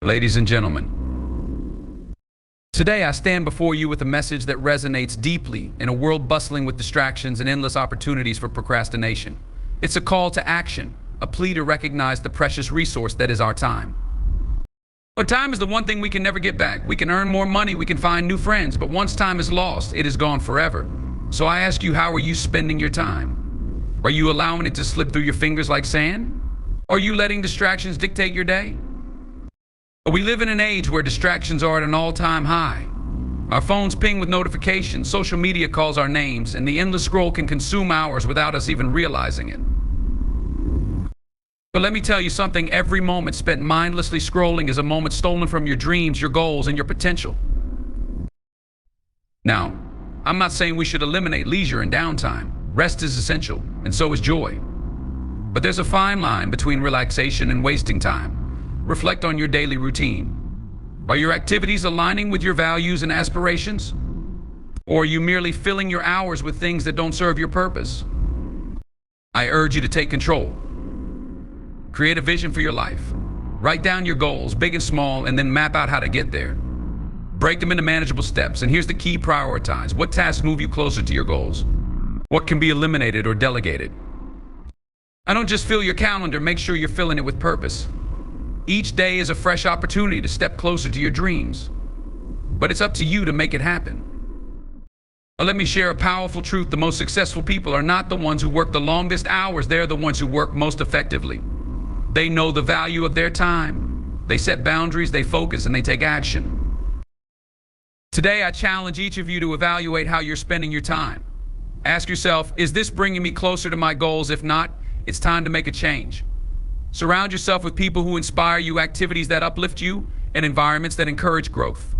Ladies and gentlemen, today I stand before you with a message that resonates deeply in a world bustling with distractions and endless opportunities for procrastination. It's a call to action, a plea to recognize the precious resource that is our time. But time is the one thing we can never get back. We can earn more money, we can find new friends, but once time is lost, it is gone forever. So I ask you, how are you spending your time? Are you allowing it to slip through your fingers like sand? Are you letting distractions dictate your day? We live in an age where distractions are at an all-time high. Our phones ping with notifications, social media calls our names, and the endless scroll can consume hours without us even realizing it. But let me tell you something, every moment spent mindlessly scrolling is a moment stolen from your dreams, your goals, and your potential. Now, I'm not saying we should eliminate leisure and downtime. Rest is essential, and so is joy. But there's a fine line between relaxation and wasting time. Reflect on your daily routine. Are your activities aligning with your values and aspirations? Or are you merely filling your hours with things that don't serve your purpose? I urge you to take control. Create a vision for your life. Write down your goals, big and small, and then map out how to get there. Break them into manageable steps, and here's the key: prioritize. What tasks move you closer to your goals? What can be eliminated or delegated? I don't just fill your calendar, make sure you're filling it with purpose. Each day is a fresh opportunity to step closer to your dreams. But it's up to you to make it happen. Let me share a powerful truth. The most successful people are not the ones who work the longest hours. They're the ones who work most effectively. They know the value of their time. They set boundaries, they focus, and they take action. Today, I challenge each of you to evaluate how you're spending your time. Ask yourself, is this bringing me closer to my goals? If not, it's time to make a change. Surround yourself with people who inspire you, activities that uplift you, and environments that encourage growth.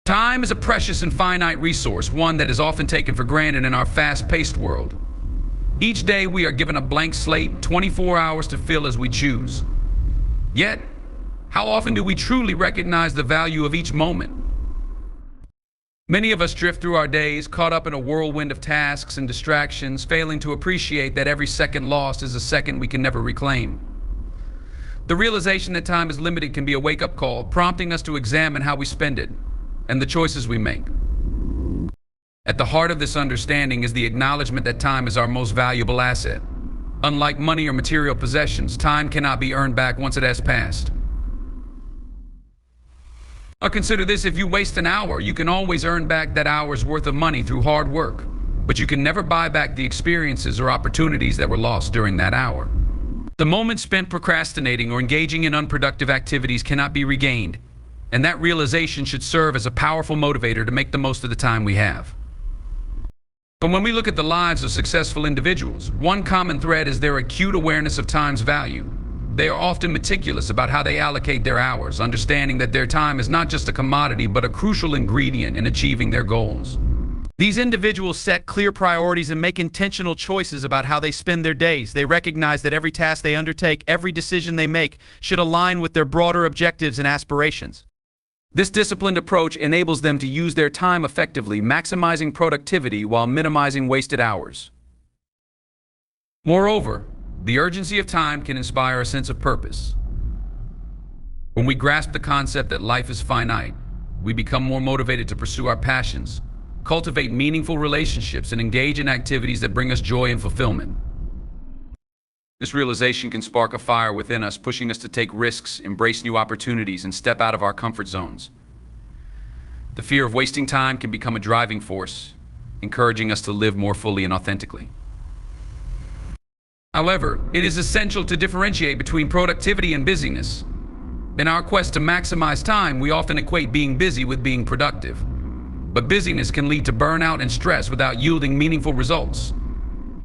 Time is a precious and finite resource, one that is often taken for granted in our fast-paced world. Each day we are given a blank slate, 24 hours to fill as we choose. Yet, how often do we truly recognize the value of each moment? Many of us drift through our days, caught up in a whirlwind of tasks and distractions, failing to appreciate that every second lost is a second we can never reclaim. The realization that time is limited can be a wake-up call, prompting us to examine how we spend it and the choices we make. At the heart of this understanding is the acknowledgement that time is our most valuable asset. Unlike money or material possessions, time cannot be earned back once it has passed. Now consider this: if you waste an hour, you can always earn back that hour's worth of money through hard work, but you can never buy back the experiences or opportunities that were lost during that hour. The moment spent procrastinating or engaging in unproductive activities cannot be regained, and that realization should serve as a powerful motivator to make the most of the time we have. But when we look at the lives of successful individuals, one common thread is their acute awareness of time's value. They are often meticulous about how they allocate their hours, understanding that their time is not just a commodity, but a crucial ingredient in achieving their goals. These individuals set clear priorities and make intentional choices about how they spend their days. They recognize that every task they undertake, every decision they make, should align with their broader objectives and aspirations. This disciplined approach enables them to use their time effectively, maximizing productivity while minimizing wasted hours. Moreover, the urgency of time can inspire a sense of purpose. When we grasp the concept that life is finite, we become more motivated to pursue our passions, cultivate meaningful relationships, and engage in activities that bring us joy and fulfillment. This realization can spark a fire within us, pushing us to take risks, embrace new opportunities, and step out of our comfort zones. The fear of wasting time can become a driving force, encouraging us to live more fully and authentically. However, it is essential to differentiate between productivity and busyness. In our quest to maximize time, we often equate being busy with being productive. But busyness can lead to burnout and stress without yielding meaningful results.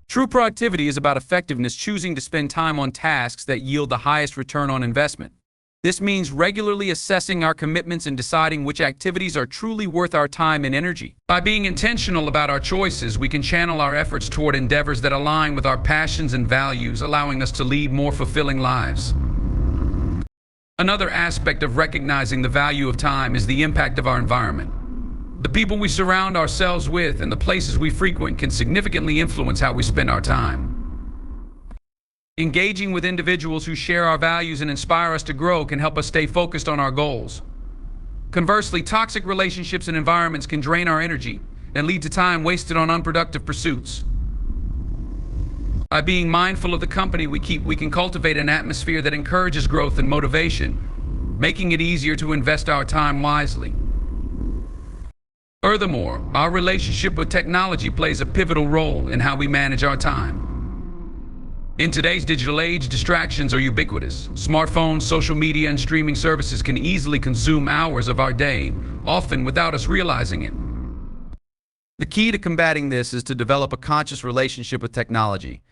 True productivity is about effectiveness, choosing to spend time on tasks that yield the highest return on investment. This means regularly assessing our commitments and deciding which activities are truly worth our time and energy. By being intentional about our choices, we can channel our efforts toward endeavors that align with our passions and values, allowing us to lead more fulfilling lives. Another aspect of recognizing the value of time is the impact of our environment. The people we surround ourselves with and the places we frequent can significantly influence how we spend our time. Engaging with individuals who share our values and inspire us to grow can help us stay focused on our goals. Conversely, toxic relationships and environments can drain our energy and lead to time wasted on unproductive pursuits. By being mindful of the company we keep, we can cultivate an atmosphere that encourages growth and motivation, making it easier to invest our time wisely. Furthermore, our relationship with technology plays a pivotal role in how we manage our time. In today's digital age, distractions are ubiquitous. Smartphones, social media, and streaming services can easily consume hours of our day, often without us realizing it. The key to combating this is to develop a conscious relationship with technology.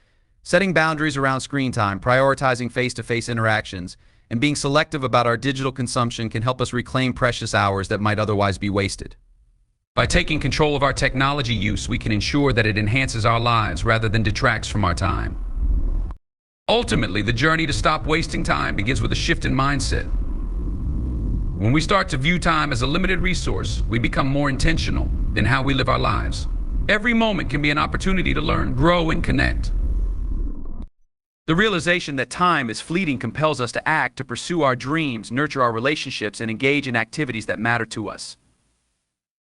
Setting boundaries around screen time, prioritizing face-to-face interactions, and being selective about our digital consumption can help us reclaim precious hours that might otherwise be wasted. By taking control of our technology use, we can ensure that it enhances our lives rather than detracts from our time. Ultimately, the journey to stop wasting time begins with a shift in mindset. When we start to view time as a limited resource, we become more intentional in how we live our lives. Every moment can be an opportunity to learn, grow, and connect. The realization that time is fleeting compels us to act, to pursue our dreams, nurture our relationships, and engage in activities that matter to us.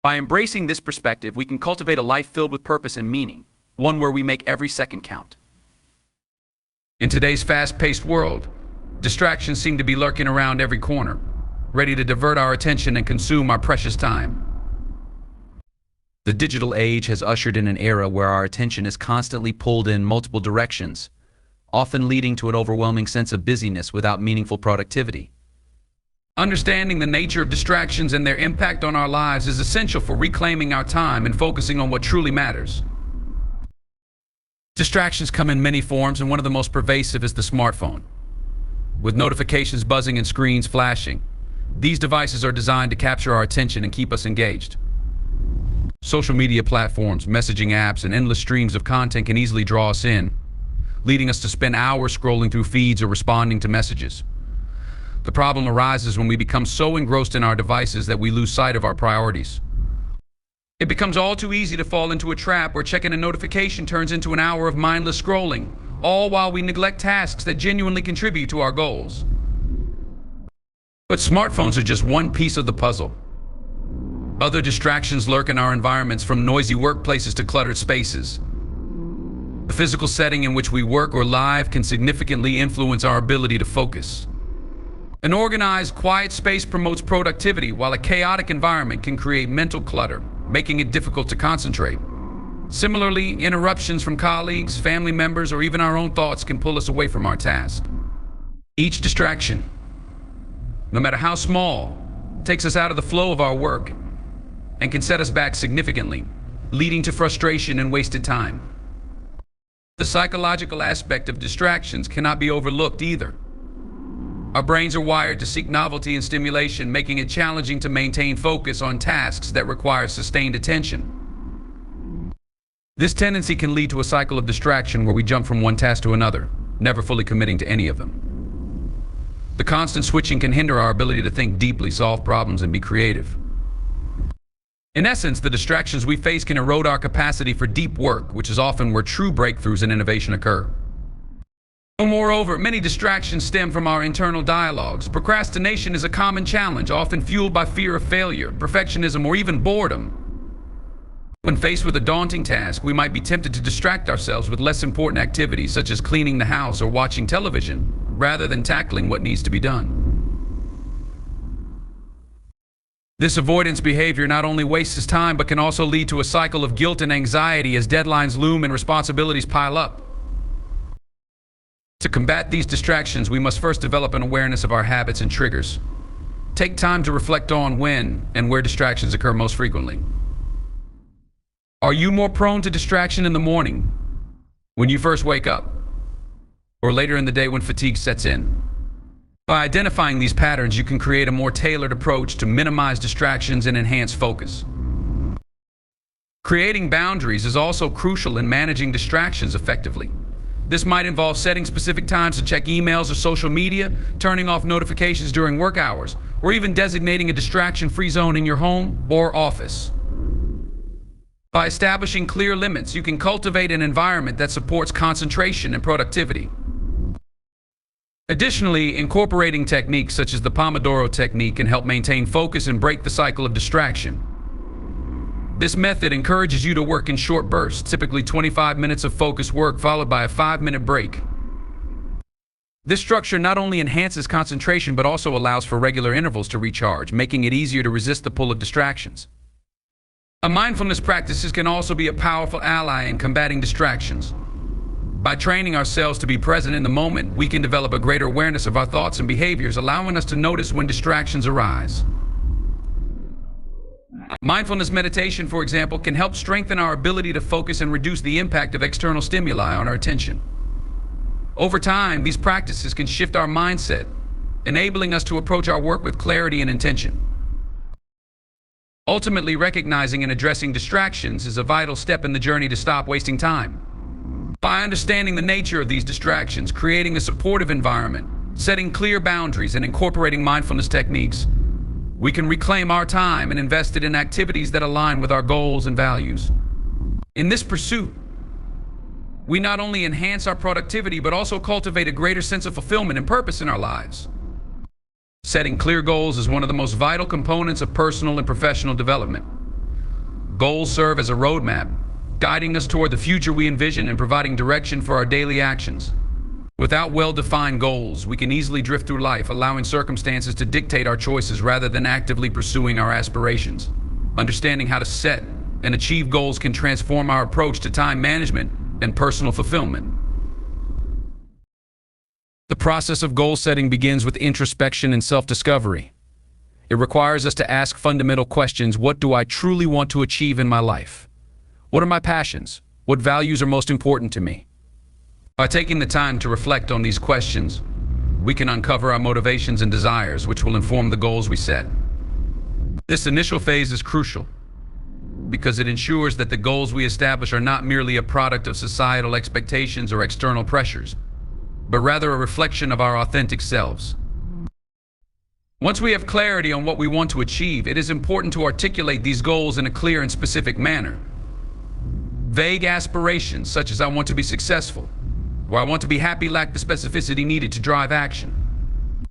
By embracing this perspective, we can cultivate a life filled with purpose and meaning, one where we make every second count. In today's fast-paced world, distractions seem to be lurking around every corner, ready to divert our attention and consume our precious time. The digital age has ushered in an era where our attention is constantly pulled in multiple directions, often leading to an overwhelming sense of busyness without meaningful productivity. Understanding the nature of distractions and their impact on our lives is essential for reclaiming our time and focusing on what truly matters. Distractions come in many forms, and one of the most pervasive is the smartphone. With notifications buzzing and screens flashing, these devices are designed to capture our attention and keep us engaged. Social media platforms, messaging apps, and endless streams of content can easily draw us in, leading us to spend hours scrolling through feeds or responding to messages. The problem arises when we become so engrossed in our devices that we lose sight of our priorities. It becomes all too easy to fall into a trap where checking a notification turns into an hour of mindless scrolling, all while we neglect tasks that genuinely contribute to our goals. But smartphones are just one piece of the puzzle. Other distractions lurk in our environments, from noisy workplaces to cluttered spaces. The physical setting in which we work or live can significantly influence our ability to focus. An organized, quiet space promotes productivity, while a chaotic environment can create mental clutter, making it difficult to concentrate. Similarly, interruptions from colleagues, family members, or even our own thoughts can pull us away from our task. Each distraction, no matter how small, takes us out of the flow of our work and can set us back significantly, leading to frustration and wasted time. The psychological aspect of distractions cannot be overlooked either. Our brains are wired to seek novelty and stimulation, making it challenging to maintain focus on tasks that require sustained attention. This tendency can lead to a cycle of distraction where we jump from one task to another, never fully committing to any of them. The constant switching can hinder our ability to think deeply, solve problems, and be creative. In essence, the distractions we face can erode our capacity for deep work, which is often where true breakthroughs and innovation occur. Moreover, many distractions stem from our internal dialogues. Procrastination is a common challenge, often fueled by fear of failure, perfectionism, or even boredom. When faced with a daunting task, we might be tempted to distract ourselves with less important activities, such as cleaning the house or watching television, rather than tackling what needs to be done. This avoidance behavior not only wastes time, but can also lead to a cycle of guilt and anxiety as deadlines loom and responsibilities pile up. To combat these distractions, we must first develop an awareness of our habits and triggers. Take time to reflect on when and where distractions occur most frequently. Are you more prone to distraction in the morning, when you first wake up, or later in the day when fatigue sets in? By identifying these patterns, you can create a more tailored approach to minimize distractions and enhance focus. Creating boundaries is also crucial in managing distractions effectively. This might involve setting specific times to check emails or social media, turning off notifications during work hours, or even designating a distraction-free zone in your home or office. By establishing clear limits, you can cultivate an environment that supports concentration and productivity. Additionally, incorporating techniques such as the Pomodoro technique can help maintain focus and break the cycle of distraction. This method encourages you to work in short bursts, typically 25 minutes of focused work followed by a 5-minute break. This structure not only enhances concentration but also allows for regular intervals to recharge, making it easier to resist the pull of distractions. Mindfulness practices can also be a powerful ally in combating distractions. By training ourselves to be present in the moment, we can develop a greater awareness of our thoughts and behaviors, allowing us to notice when distractions arise. Mindfulness meditation, for example, can help strengthen our ability to focus and reduce the impact of external stimuli on our attention. Over time, these practices can shift our mindset, enabling us to approach our work with clarity and intention. Ultimately, recognizing and addressing distractions is a vital step in the journey to stop wasting time. By understanding the nature of these distractions, creating a supportive environment, setting clear boundaries, and incorporating mindfulness techniques, we can reclaim our time and invest it in activities that align with our goals and values. In this pursuit, we not only enhance our productivity but also cultivate a greater sense of fulfillment and purpose in our lives. Setting clear goals is one of the most vital components of personal and professional development. Goals serve as a roadmap, guiding us toward the future we envision and providing direction for our daily actions. Without well-defined goals, we can easily drift through life, allowing circumstances to dictate our choices rather than actively pursuing our aspirations. Understanding how to set and achieve goals can transform our approach to time management and personal fulfillment. The process of goal setting begins with introspection and self-discovery. It requires us to ask fundamental questions. What do I truly want to achieve in my life? What are my passions? What values are most important to me? By taking the time to reflect on these questions, we can uncover our motivations and desires, which will inform the goals we set. This initial phase is crucial because it ensures that the goals we establish are not merely a product of societal expectations or external pressures, but rather a reflection of our authentic selves. Once we have clarity on what we want to achieve, it is important to articulate these goals in a clear and specific manner. Vague aspirations such as "I want to be successful" or "I want to be happy" lack the specificity needed to drive action.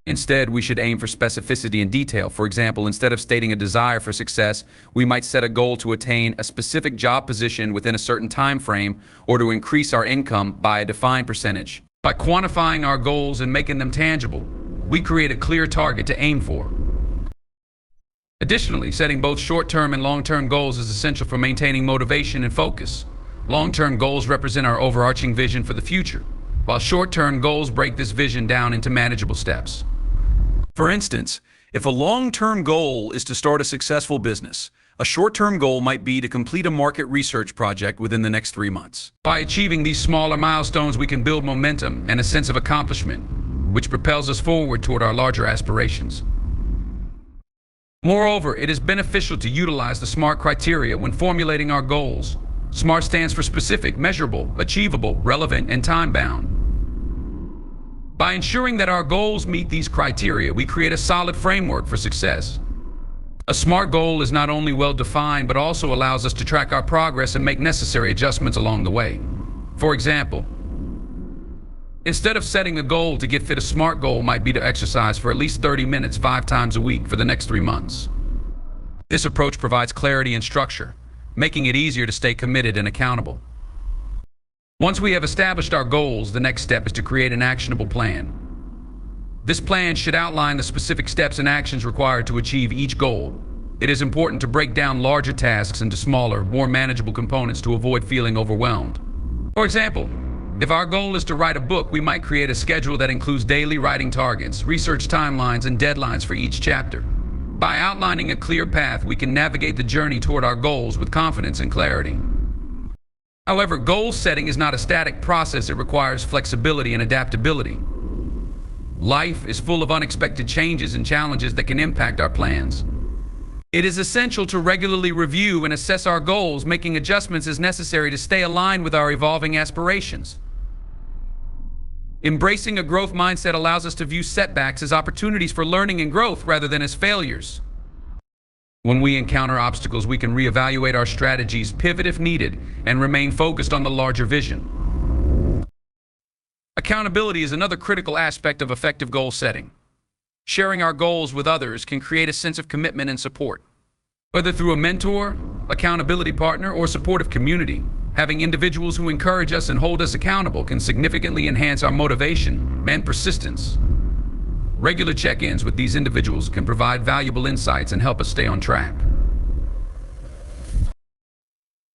Instead, we should aim for specificity and detail. For example, instead of stating a desire for success, we might set a goal to attain a specific job position within a certain time frame or to increase our income by a defined percentage. By quantifying our goals and making them tangible, we create a clear target to aim for. Additionally, setting both short-term and long-term goals is essential for maintaining motivation and focus. Long-term goals represent our overarching vision for the future, while short-term goals break this vision down into manageable steps. For instance, if a long-term goal is to start a successful business, a short-term goal might be to complete a market research project within the next 3 months. By achieving these smaller milestones, we can build momentum and a sense of accomplishment, which propels us forward toward our larger aspirations. Moreover, it is beneficial to utilize the SMART criteria when formulating our goals. SMART stands for specific, measurable, achievable, relevant, and time-bound. By ensuring that our goals meet these criteria, we create a solid framework for success. A SMART goal is not only well-defined, but also allows us to track our progress and make necessary adjustments along the way. For example, instead of setting a goal to get fit, a SMART goal might be to exercise for at least 30 minutes 5 times a week for the next 3 months. This approach provides clarity and structure, making it easier to stay committed and accountable. Once we have established our goals, the next step is to create an actionable plan. This plan should outline the specific steps and actions required to achieve each goal. It is important to break down larger tasks into smaller, more manageable components to avoid feeling overwhelmed. For example, if our goal is to write a book, we might create a schedule that includes daily writing targets, research timelines, and deadlines for each chapter. By outlining a clear path, we can navigate the journey toward our goals with confidence and clarity. However, goal setting is not a static process. It requires flexibility and adaptability. Life is full of unexpected changes and challenges that can impact our plans. It is essential to regularly review and assess our goals, making adjustments as necessary to stay aligned with our evolving aspirations. Embracing a growth mindset allows us to view setbacks as opportunities for learning and growth rather than as failures. When we encounter obstacles, we can reevaluate our strategies, pivot if needed, and remain focused on the larger vision. Accountability is another critical aspect of effective goal setting. Sharing our goals with others can create a sense of commitment and support. Whether through a mentor, accountability partner, or supportive community, having individuals who encourage us and hold us accountable can significantly enhance our motivation and persistence. Regular check-ins with these individuals can provide valuable insights and help us stay on track.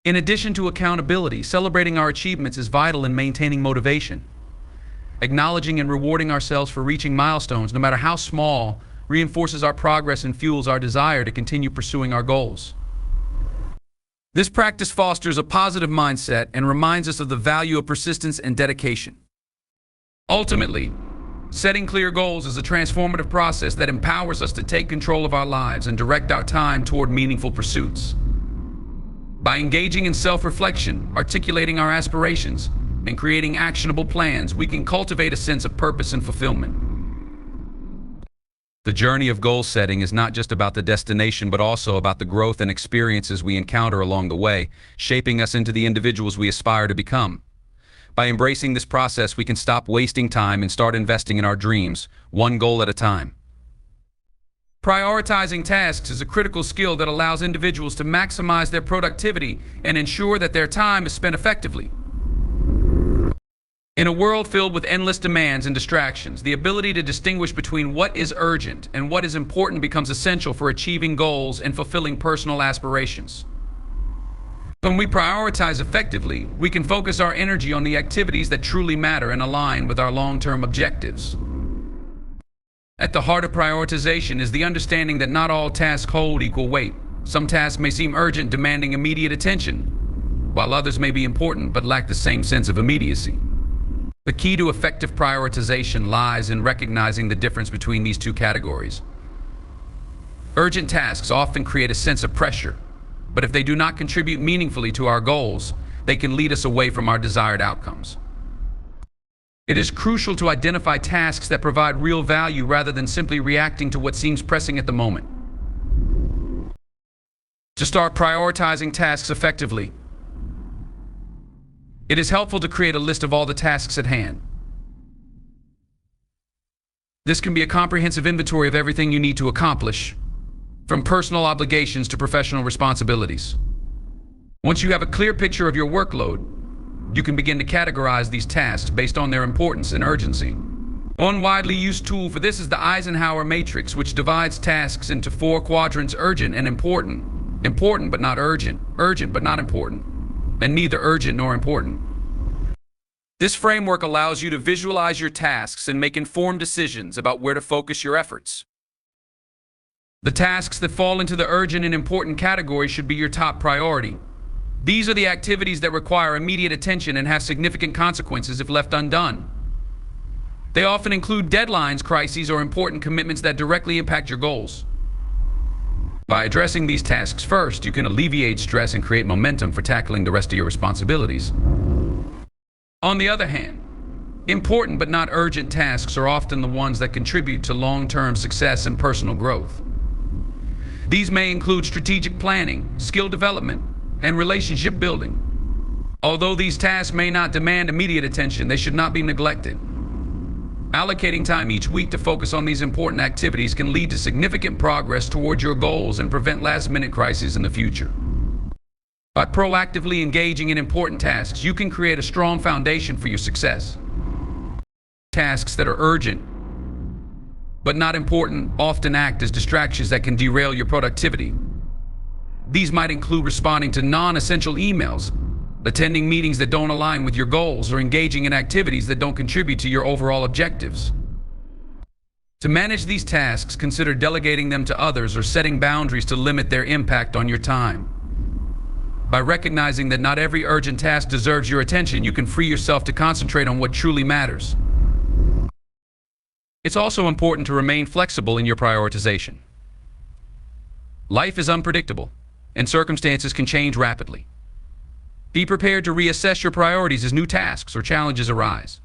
In addition to accountability, celebrating our achievements is vital in maintaining motivation. Acknowledging and rewarding ourselves for reaching milestones, no matter how small, reinforces our progress and fuels our desire to continue pursuing our goals. This practice fosters a positive mindset and reminds us of the value of persistence and dedication. Ultimately, setting clear goals is a transformative process that empowers us to take control of our lives and direct our time toward meaningful pursuits. By engaging in self-reflection, articulating our aspirations, and creating actionable plans, we can cultivate a sense of purpose and fulfillment. The journey of goal setting is not just about the destination, but also about the growth and experiences we encounter along the way, shaping us into the individuals we aspire to become. By embracing this process, we can stop wasting time and start investing in our dreams, one goal at a time. Prioritizing tasks is a critical skill that allows individuals to maximize their productivity and ensure that their time is spent effectively. In a world filled with endless demands and distractions, the ability to distinguish between what is urgent and what is important becomes essential for achieving goals and fulfilling personal aspirations. When we prioritize effectively, we can focus our energy on the activities that truly matter and align with our long-term objectives. At the heart of prioritization is the understanding that not all tasks hold equal weight. Some tasks may seem urgent, demanding immediate attention, while others may be important but lack the same sense of immediacy. The key to effective prioritization lies in recognizing the difference between these two categories. Urgent tasks often create a sense of pressure, but if they do not contribute meaningfully to our goals, they can lead us away from our desired outcomes. It is crucial to identify tasks that provide real value rather than simply reacting to what seems pressing at the moment. To start prioritizing tasks effectively, it is helpful to create a list of all the tasks at hand. This can be a comprehensive inventory of everything you need to accomplish, from personal obligations to professional responsibilities. Once you have a clear picture of your workload, you can begin to categorize these tasks based on their importance and urgency. One widely used tool for this is the Eisenhower matrix, which divides tasks into 4 quadrants: urgent and important, important but not urgent, urgent but not important, and neither urgent nor important. This framework allows you to visualize your tasks and make informed decisions about where to focus your efforts. The tasks that fall into the urgent and important category should be your top priority. These are the activities that require immediate attention and have significant consequences if left undone. They often include deadlines, crises, or important commitments that directly impact your goals. By addressing these tasks first, you can alleviate stress and create momentum for tackling the rest of your responsibilities. On the other hand, important but not urgent tasks are often the ones that contribute to long-term success and personal growth. These may include strategic planning, skill development, and relationship building. Although these tasks may not demand immediate attention, they should not be neglected. Allocating time each week to focus on these important activities can lead to significant progress towards your goals and prevent last-minute crises in the future. By proactively engaging in important tasks, you can create a strong foundation for your success. Tasks that are urgent but not important often act as distractions that can derail your productivity. These might include responding to non-essential emails, attending meetings that don't align with your goals, or engaging in activities that don't contribute to your overall objectives. To manage these tasks, consider delegating them to others or setting boundaries to limit their impact on your time. By recognizing that not every urgent task deserves your attention, you can free yourself to concentrate on what truly matters. It's also important to remain flexible in your prioritization. Life is unpredictable, and circumstances can change rapidly. Be prepared to reassess your priorities as new tasks or challenges arise.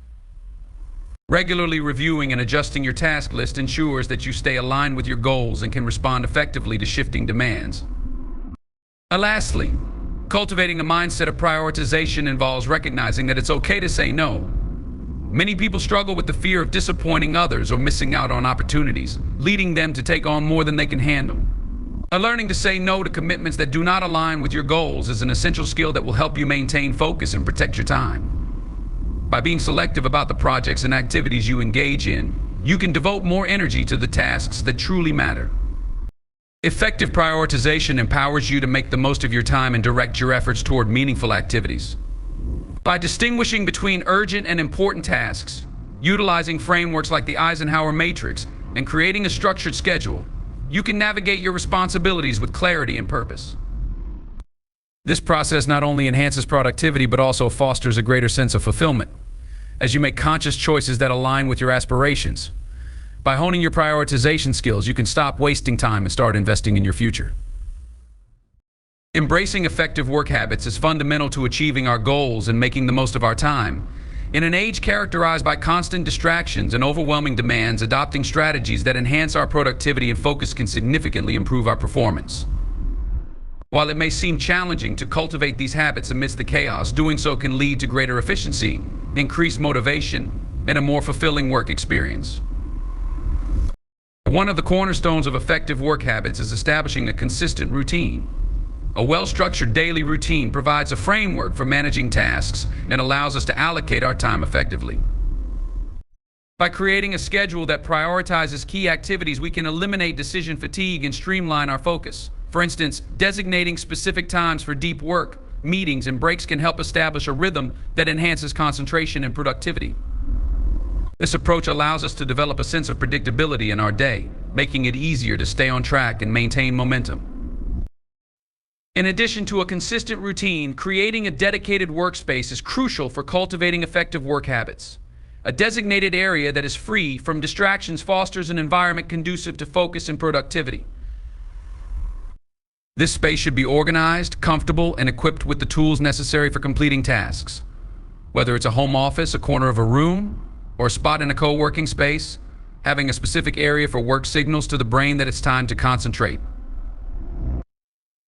Regularly reviewing and adjusting your task list ensures that you stay aligned with your goals and can respond effectively to shifting demands. Lastly, cultivating a mindset of prioritization involves recognizing that it's okay to say no. Many people struggle with the fear of disappointing others or missing out on opportunities, leading them to take on more than they can handle. Learning to say no to commitments that do not align with your goals is an essential skill that will help you maintain focus and protect your time. By being selective about the projects and activities you engage in, you can devote more energy to the tasks that truly matter. Effective prioritization empowers you to make the most of your time and direct your efforts toward meaningful activities. By distinguishing between urgent and important tasks, utilizing frameworks like the Eisenhower Matrix, and creating a structured schedule, you can navigate your responsibilities with clarity and purpose. This process not only enhances productivity but also fosters a greater sense of fulfillment, as you make conscious choices that align with your aspirations. By honing your prioritization skills, you can stop wasting time and start investing in your future. Embracing effective work habits is fundamental to achieving our goals and making the most of our time. In an age characterized by constant distractions and overwhelming demands, adopting strategies that enhance our productivity and focus can significantly improve our performance. While it may seem challenging to cultivate these habits amidst the chaos, doing so can lead to greater efficiency, increased motivation, and a more fulfilling work experience. One of the cornerstones of effective work habits is establishing a consistent routine. A well-structured daily routine provides a framework for managing tasks and allows us to allocate our time effectively. By creating a schedule that prioritizes key activities, we can eliminate decision fatigue and streamline our focus. For instance, designating specific times for deep work, meetings, and breaks can help establish a rhythm that enhances concentration and productivity. This approach allows us to develop a sense of predictability in our day, making it easier to stay on track and maintain momentum. In addition to a consistent routine, creating a dedicated workspace is crucial for cultivating effective work habits. A designated area that is free from distractions fosters an environment conducive to focus and productivity. This space should be organized, comfortable, and equipped with the tools necessary for completing tasks. Whether it's a home office, a corner of a room, or a spot in a co-working space, having a specific area for work signals to the brain that it's time to concentrate.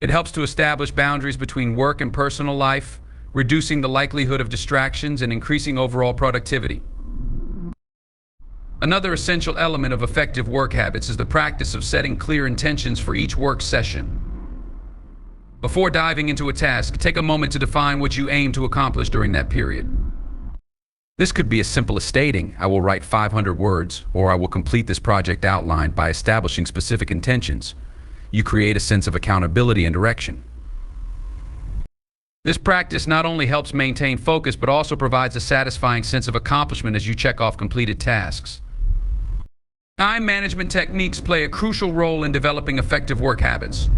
It helps to establish boundaries between work and personal life, reducing the likelihood of distractions and increasing overall productivity. Another essential element of effective work habits is the practice of setting clear intentions for each work session. Before diving into a task, take a moment to define what you aim to accomplish during that period. This could be as simple as stating, "I will write 500 words," or "I will complete this project outlined." By establishing specific intentions, you create a sense of accountability and direction. This practice not only helps maintain focus, but also provides a satisfying sense of accomplishment as you check off completed tasks. Time management techniques play a crucial role in developing effective work habits.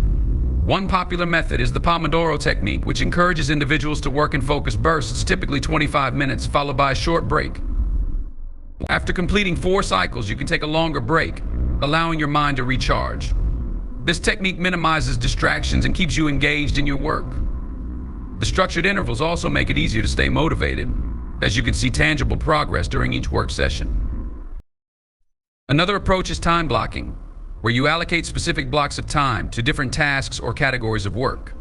One popular method is the Pomodoro technique, which encourages individuals to work in focused bursts, typically 25 minutes, followed by a short break. After completing 4 cycles, you can take a longer break, allowing your mind to recharge. This technique minimizes distractions and keeps you engaged in your work. The structured intervals also make it easier to stay motivated, as you can see tangible progress during each work session. Another approach is time blocking, where you allocate specific blocks of time to different tasks or categories of work.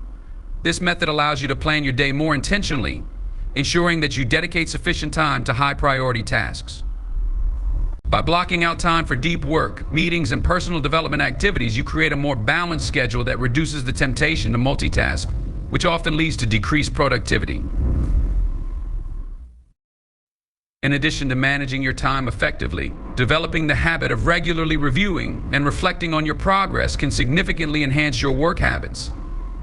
This method allows you to plan your day more intentionally, ensuring that you dedicate sufficient time to high-priority tasks. By blocking out time for deep work, meetings, and personal development activities, you create a more balanced schedule that reduces the temptation to multitask, which often leads to decreased productivity. In addition to managing your time effectively, developing the habit of regularly reviewing and reflecting on your progress can significantly enhance your work habits.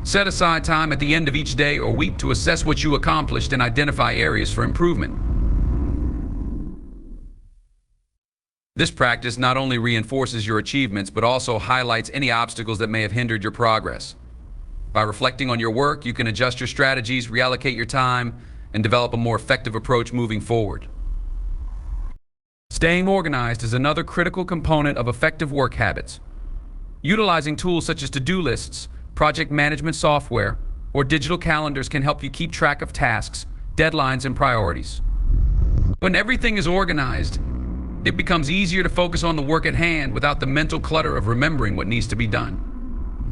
Set aside time at the end of each day or week to assess what you accomplished and identify areas for improvement. This practice not only reinforces your achievements, but also highlights any obstacles that may have hindered your progress. By reflecting on your work, you can adjust your strategies, reallocate your time, and develop a more effective approach moving forward. Staying organized is another critical component of effective work habits. Utilizing tools such as to-do lists, project management software, or digital calendars can help you keep track of tasks, deadlines, and priorities. When everything is organized, it becomes easier to focus on the work at hand without the mental clutter of remembering what needs to be done.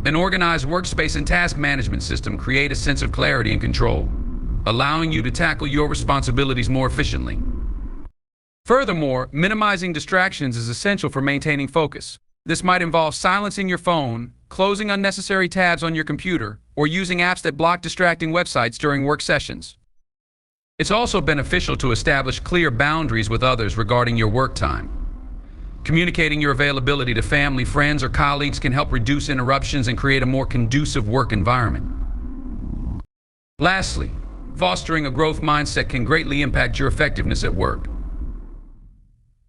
An organized workspace and task management system create a sense of clarity and control, allowing you to tackle your responsibilities more efficiently. Furthermore, minimizing distractions is essential for maintaining focus. This might involve silencing your phone, closing unnecessary tabs on your computer, or using apps that block distracting websites during work sessions. It's also beneficial to establish clear boundaries with others regarding your work time. Communicating your availability to family, friends, or colleagues can help reduce interruptions and create a more conducive work environment. Lastly, fostering a growth mindset can greatly impact your effectiveness at work.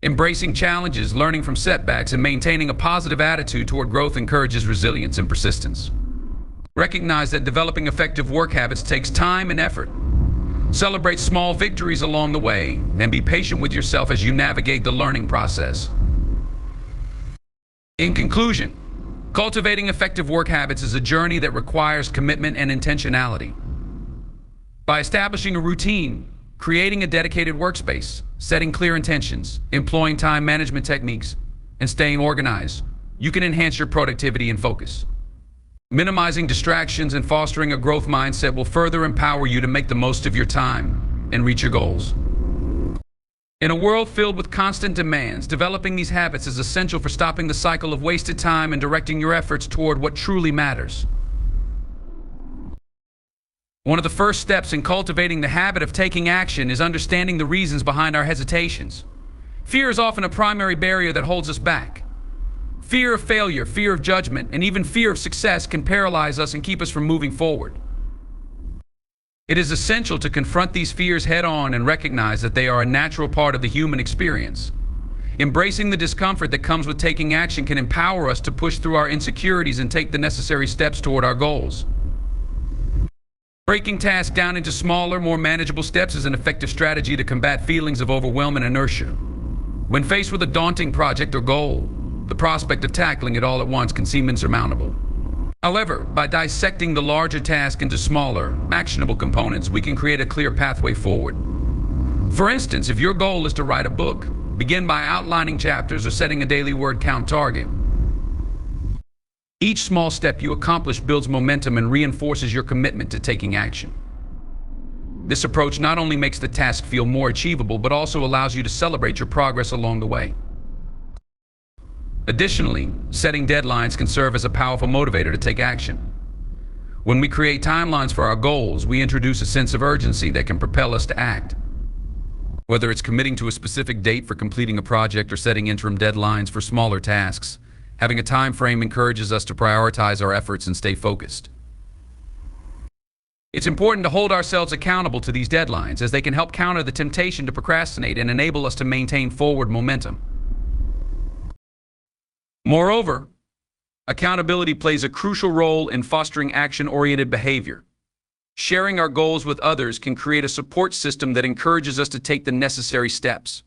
Embracing challenges, learning from setbacks, and maintaining a positive attitude toward growth encourages resilience and persistence. Recognize that developing effective work habits takes time and effort. Celebrate small victories along the way, and be patient with yourself as you navigate the learning process. In conclusion, cultivating effective work habits is a journey that requires commitment and intentionality. By establishing a routine, creating a dedicated workspace, setting clear intentions, employing time management techniques, and staying organized, you can enhance your productivity and focus. Minimizing distractions and fostering a growth mindset will further empower you to make the most of your time and reach your goals. In a world filled with constant demands, developing these habits is essential for stopping the cycle of wasted time and directing your efforts toward what truly matters. One of the first steps in cultivating the habit of taking action is understanding the reasons behind our hesitations. Fear is often a primary barrier that holds us back. Fear of failure, fear of judgment, and even fear of success can paralyze us and keep us from moving forward. It is essential to confront these fears head-on and recognize that they are a natural part of the human experience. Embracing the discomfort that comes with taking action can empower us to push through our insecurities and take the necessary steps toward our goals. Breaking tasks down into smaller, more manageable steps is an effective strategy to combat feelings of overwhelm and inertia. When faced with a daunting project or goal, the prospect of tackling it all at once can seem insurmountable. However, by dissecting the larger task into smaller, actionable components, we can create a clear pathway forward. For instance, if your goal is to write a book, begin by outlining chapters or setting a daily word count target. Each small step you accomplish builds momentum and reinforces your commitment to taking action. This approach not only makes the task feel more achievable, but also allows you to celebrate your progress along the way. Additionally, setting deadlines can serve as a powerful motivator to take action. When we create timelines for our goals, we introduce a sense of urgency that can propel us to act. Whether it's committing to a specific date for completing a project or setting interim deadlines for smaller tasks, having a time frame encourages us to prioritize our efforts and stay focused. It's important to hold ourselves accountable to these deadlines, as they can help counter the temptation to procrastinate and enable us to maintain forward momentum. Moreover, accountability plays a crucial role in fostering action-oriented behavior. Sharing our goals with others can create a support system that encourages us to take the necessary steps.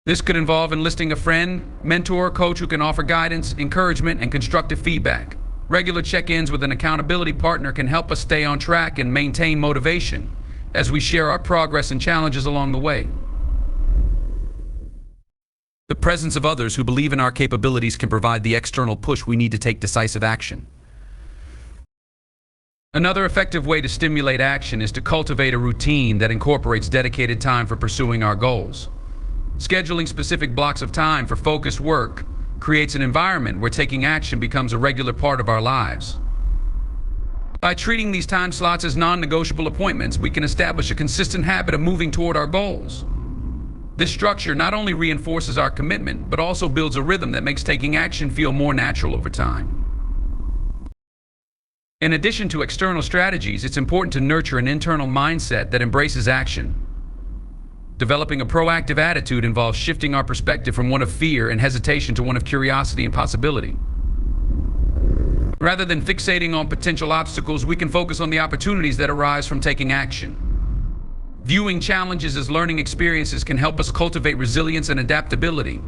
This could involve enlisting a friend, mentor, or coach who can offer guidance, encouragement, and constructive feedback. Regular check-ins with an accountability partner can help us stay on track and maintain motivation as we share our progress and challenges along the way. The presence of others who believe in our capabilities can provide the external push we need to take decisive action. Another effective way to stimulate action is to cultivate a routine that incorporates dedicated time for pursuing our goals. Scheduling specific blocks of time for focused work creates an environment where taking action becomes a regular part of our lives. By treating these time slots as non-negotiable appointments, we can establish a consistent habit of moving toward our goals. This structure not only reinforces our commitment, but also builds a rhythm that makes taking action feel more natural over time. In addition to external strategies, it's important to nurture an internal mindset that embraces action. Developing a proactive attitude involves shifting our perspective from one of fear and hesitation to one of curiosity and possibility. Rather than fixating on potential obstacles, we can focus on the opportunities that arise from taking action. Viewing challenges as learning experiences can help us cultivate resilience and adaptability,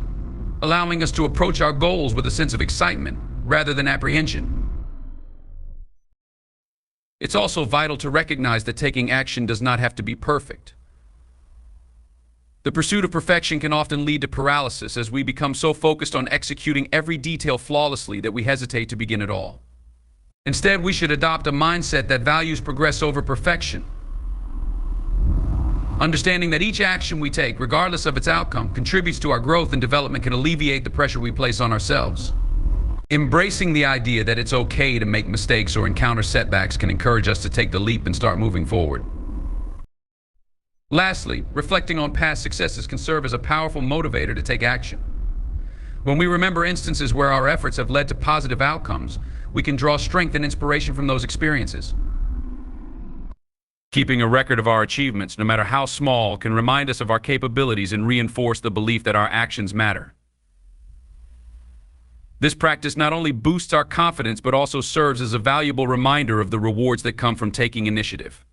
allowing us to approach our goals with a sense of excitement rather than apprehension. It's also vital to recognize that taking action does not have to be perfect. The pursuit of perfection can often lead to paralysis, as we become so focused on executing every detail flawlessly that we hesitate to begin at all. Instead, we should adopt a mindset that values progress over perfection. Understanding that each action we take, regardless of its outcome, contributes to our growth and development can alleviate the pressure we place on ourselves. Embracing the idea that it's okay to make mistakes or encounter setbacks can encourage us to take the leap and start moving forward. Lastly, reflecting on past successes can serve as a powerful motivator to take action. When we remember instances where our efforts have led to positive outcomes, we can draw strength and inspiration from those experiences. Keeping a record of our achievements, no matter how small, can remind us of our capabilities and reinforce the belief that our actions matter. This practice not only boosts our confidence, but also serves as a valuable reminder of the rewards that come from taking initiative.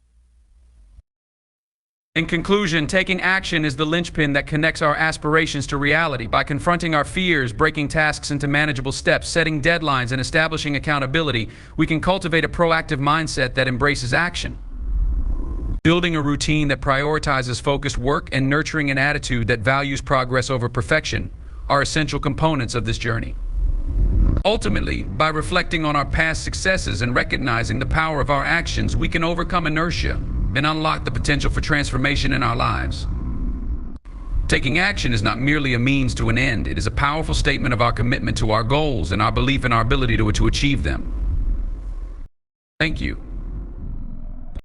In conclusion, taking action is the linchpin that connects our aspirations to reality. By confronting our fears, breaking tasks into manageable steps, setting deadlines, and establishing accountability, we can cultivate a proactive mindset that embraces action. Building a routine that prioritizes focused work and nurturing an attitude that values progress over perfection are essential components of this journey. Ultimately, by reflecting on our past successes and recognizing the power of our actions, we can overcome inertia and unlock the potential for transformation in our lives. Taking action is not merely a means to an end. It is a powerful statement of our commitment to our goals and our belief in our ability to achieve them. Thank you.